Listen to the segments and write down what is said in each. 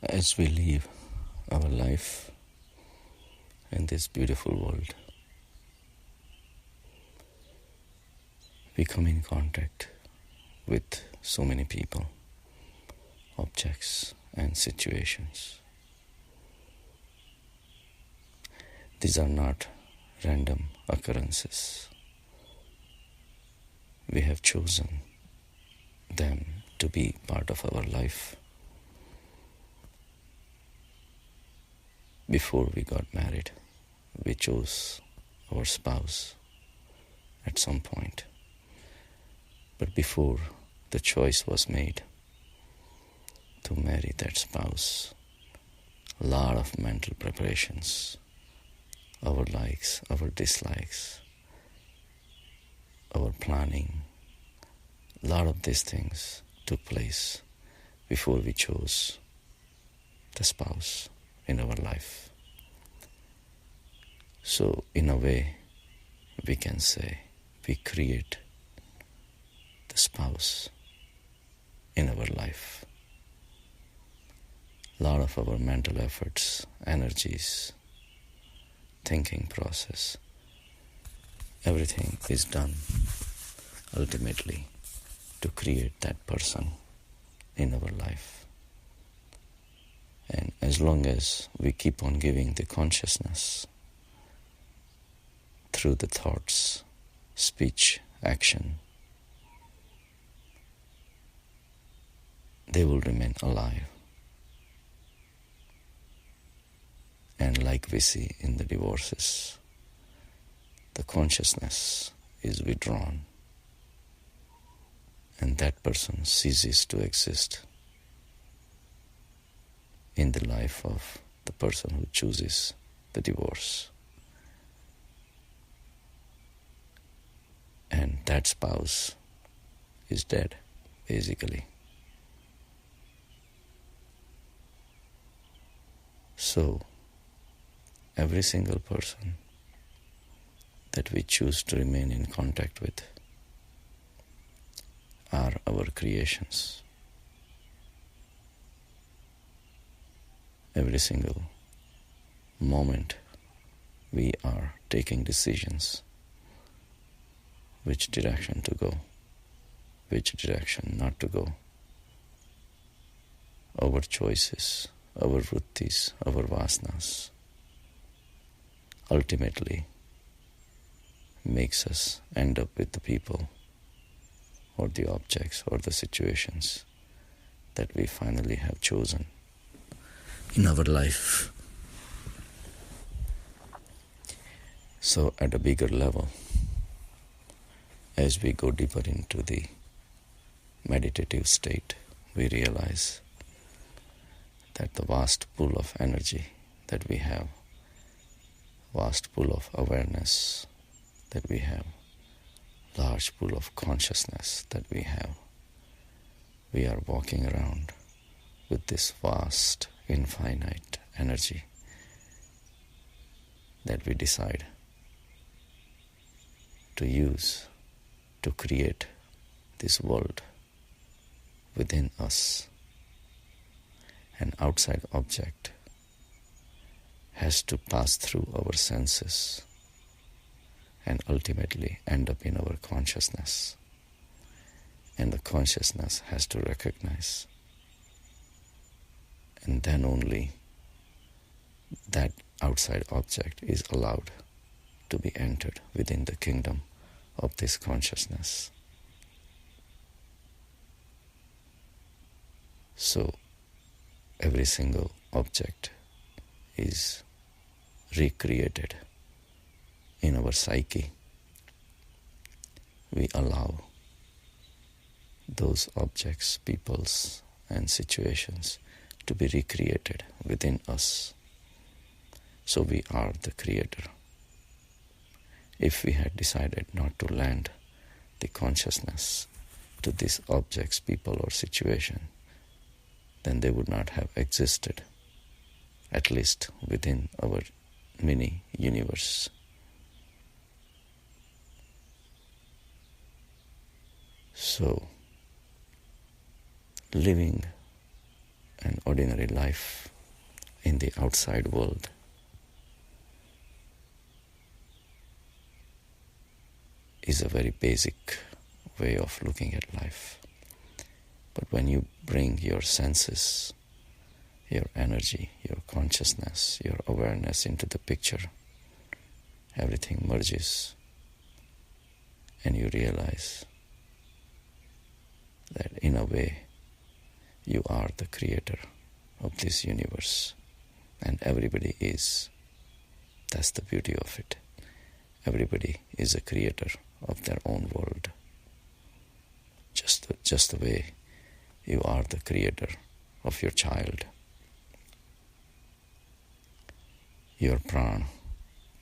As we live our life in this beautiful world, we come in contact with so many people, objects, and situations. These are not random occurrences. We have chosen them to be part of our life. Before we got married, we chose our spouse at some point. But before the choice was made to marry that spouse, a lot of mental preparations, our likes, our dislikes, our planning, a lot of these things took place before we chose the spouse in our life. So in a way, we can say we create the spouse in our life. A lot of our mental efforts, energies, thinking process, everything is done ultimately to create that person in our life. And as long as we keep on giving the consciousness through the thoughts, speech, action, they will remain alive. And like we see in the divorces, the consciousness is withdrawn and that person ceases to exist in the life of the person who chooses the divorce. And that spouse is dead, basically. So, every single person that we choose to remain in contact with are our creations. Every single moment we are taking decisions, which direction to go, which direction not to go. Our choices, our vrittis, our vasanas ultimately makes us end up with the people or the objects or the situations that we finally have chosen in our life. So at a bigger level, as we go deeper into the meditative state, we realize that the vast pool of energy that we have, vast pool of awareness that we have, large pool of consciousness that we have, we are walking around with this vast, infinite energy that we decide to use to create this world within us. An outside object has to pass through our senses and ultimately end up in our consciousness. And the consciousness has to recognize. And then only that outside object is allowed to be entered within the kingdom of this consciousness. So every single object is recreated in our psyche. We allow those objects, peoples, and situations to be recreated within us. So we are the creator. If we had decided not to lend the consciousness to these objects, people, or situation, then they would not have existed, at least within our mini universe. So, living an ordinary life in the outside world is a very basic way of looking at life. But when you bring your senses, your energy, your consciousness, your awareness into the picture, everything merges, and you realize that in a way you are the creator of this universe, and everybody is. That's the beauty of it. Everybody is a creator of their own world. Just the way you are the creator of your child. Your prana,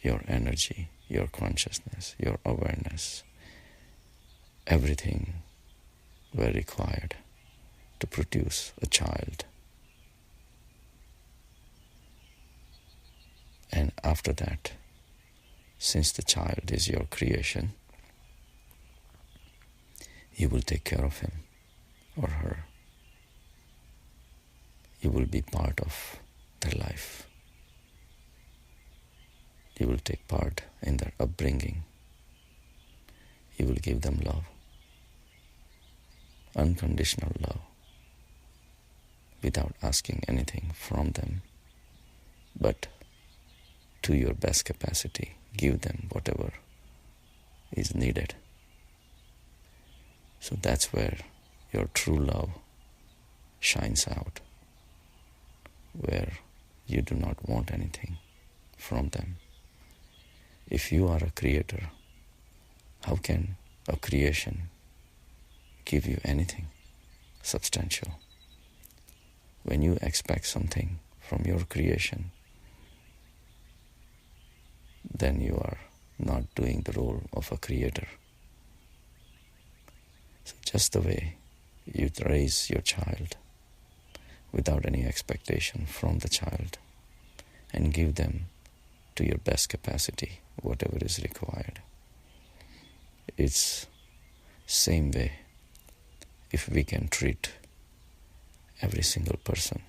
your energy, your consciousness, your awareness, everything were required to produce a child. And after that, since the child is your creation, you will take care of him or her. You will be part of their life. You will take part in their upbringing. You will give them love, unconditional love, without asking anything from them, but to your best capacity, give them whatever is needed. So that's where your true love shines out, where you do not want anything from them. If you are a creator, how can a creation give you anything substantial? When you expect something from your creation, then you are not doing the role of a creator. So just the way you raise your child without any expectation from the child and give them to your best capacity, whatever is required. It's same way if we can treat every single person,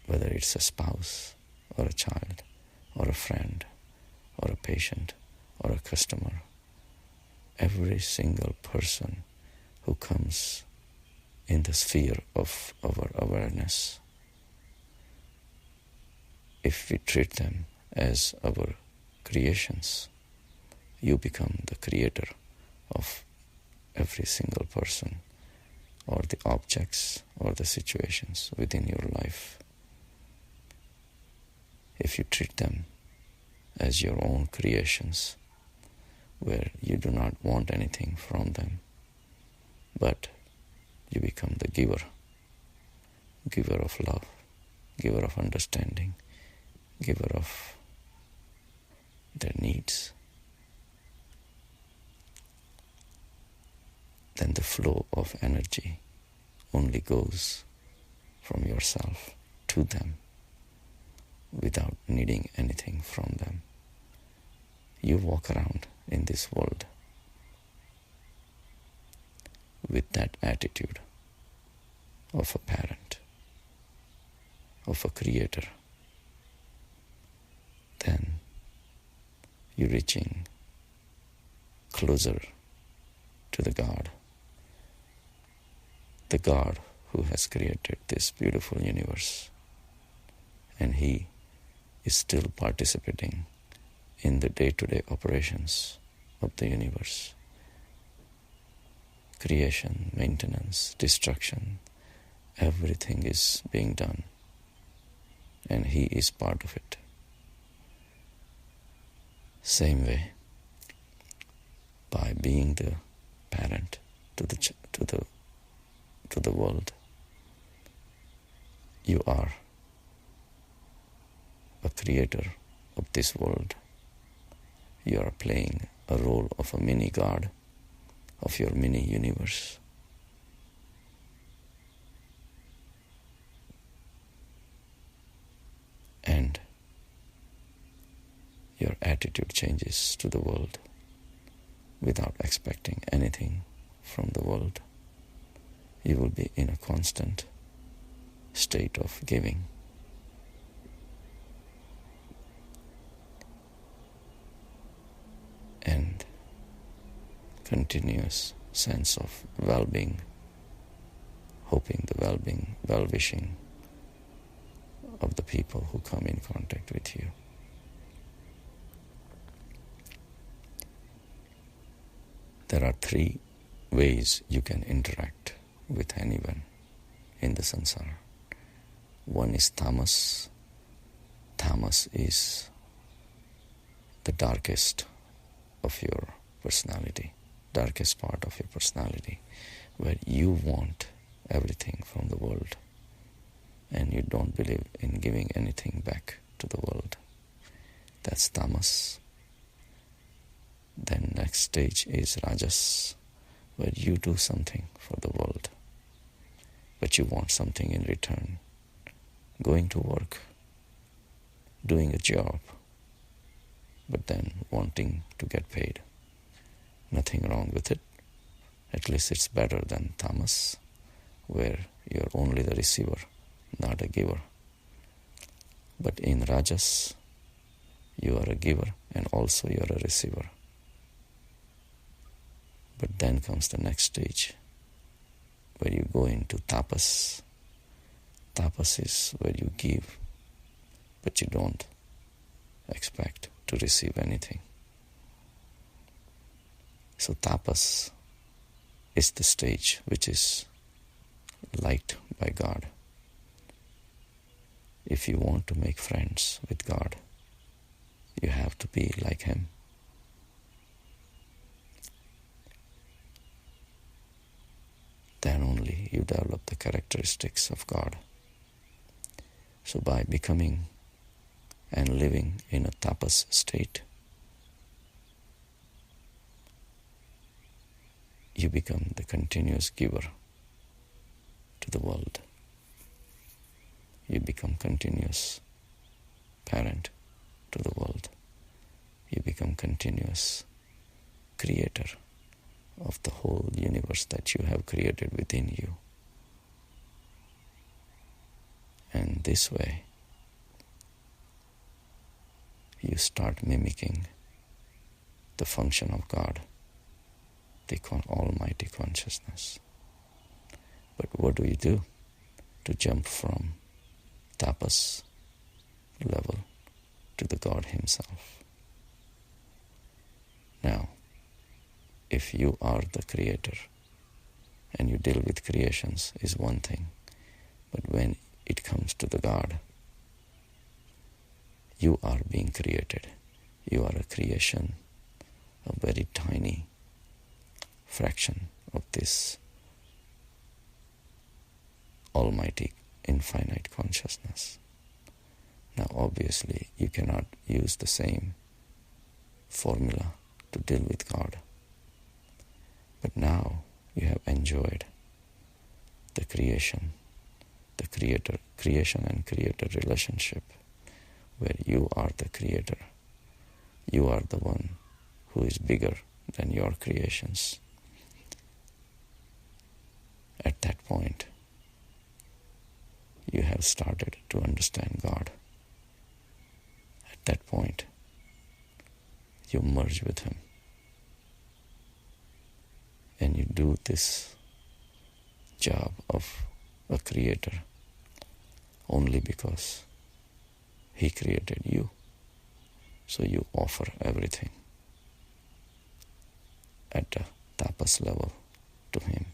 whether it's a spouse or a child or a friend or a patient or a customer, every single person who comes in the sphere of our awareness, if we treat them as our creations, you become the creator of every single person or the objects or the situations within your life. If you treat them as your own creations, where you do not want anything from them, but you become the giver of love, giver of understanding, giver of their needs, then the flow of energy only goes from yourself to them without needing anything from them. You walk around in this world with that attitude of a parent, of a creator. Then you're reaching closer to the God who has created this beautiful universe, and He is still participating in the day-to-day operations of the universe. Creation, maintenance, destruction, everything is being done, and He is part of it. Same way, by being the parent to the world, you are a creator of this world. You are playing a role of a mini God of your mini universe. And your attitude changes to the world without expecting anything from the world. You will be in a constant state of giving. And continuous sense of well-being, hoping the well-being, well-wishing of the people who come in contact with you. There are 3 ways you can interact with anyone in the samsara. One is tamas. Tamas is the darkest of your personality, darkest part of your personality, where you want everything from the world and you don't believe in giving anything back to the world. That's tamas. Then next stage is rajas, where you do something for the world, but you want something in return. Going to work, doing a job, but then wanting to get paid. Nothing wrong with it. At least it's better than tamas, where you're only the receiver, not a giver. But in rajas, you are a giver and also you are a receiver. But then comes the next stage, where you go into tapas. Tapas is where you give, but you don't expect to receive anything. So tapas is the stage which is liked by God. If you want to make friends with God, you have to be like Him. Then only you develop the characteristics of God. So by becoming and living in a tapas state, you become the continuous giver to the world. You become continuous parent to the world. You become continuous creator of the whole universe that you have created within you. And this way, you start mimicking the function of God, the Almighty Consciousness. But what do you do to jump from tapas level to the God Himself? Now, if you are the creator and you deal with creations is one thing, but when it comes to the God, you are being created. You are a creation, a very tiny fraction of this almighty infinite consciousness. Now obviously you cannot use the same formula to deal with God. But now you have enjoyed the creation and creator relationship, where you are the creator. You are the one who is bigger than your creations. At that point, you have started to understand God. At that point, you merge with Him. And you do this job of a creator only because He created you. So you offer everything at the tapas level to Him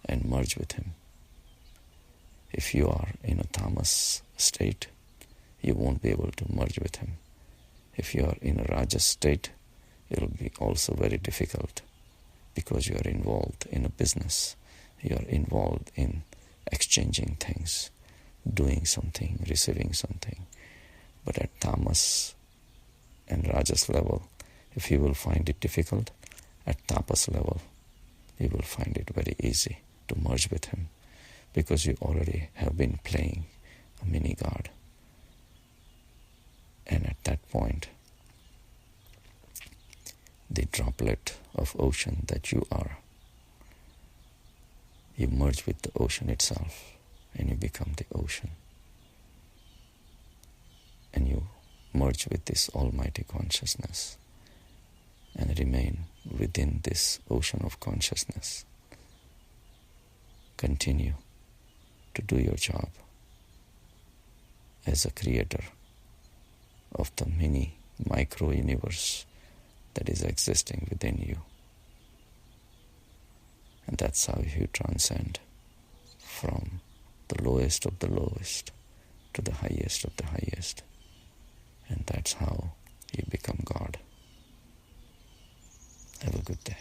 and merge with Him. If you are in a tamas state, you won't be able to merge with Him. If you are in a rajas state, it will be also very difficult, because you are involved in a business. You are involved in exchanging things, doing something, receiving something. But at tamas and rajas level, if you will find it difficult, at tapas level, you will find it very easy to merge with Him, because you already have been playing a mini God. And at that point, the droplet of ocean that you are, you merge with the ocean itself, and you become the ocean. And you merge with this almighty consciousness and remain within this ocean of consciousness. Continue to do your job as a creator of the mini micro universe that is existing within you. And that's how you transcend from the lowest of the lowest to the highest of the highest. And that's how you become God. Have a good day.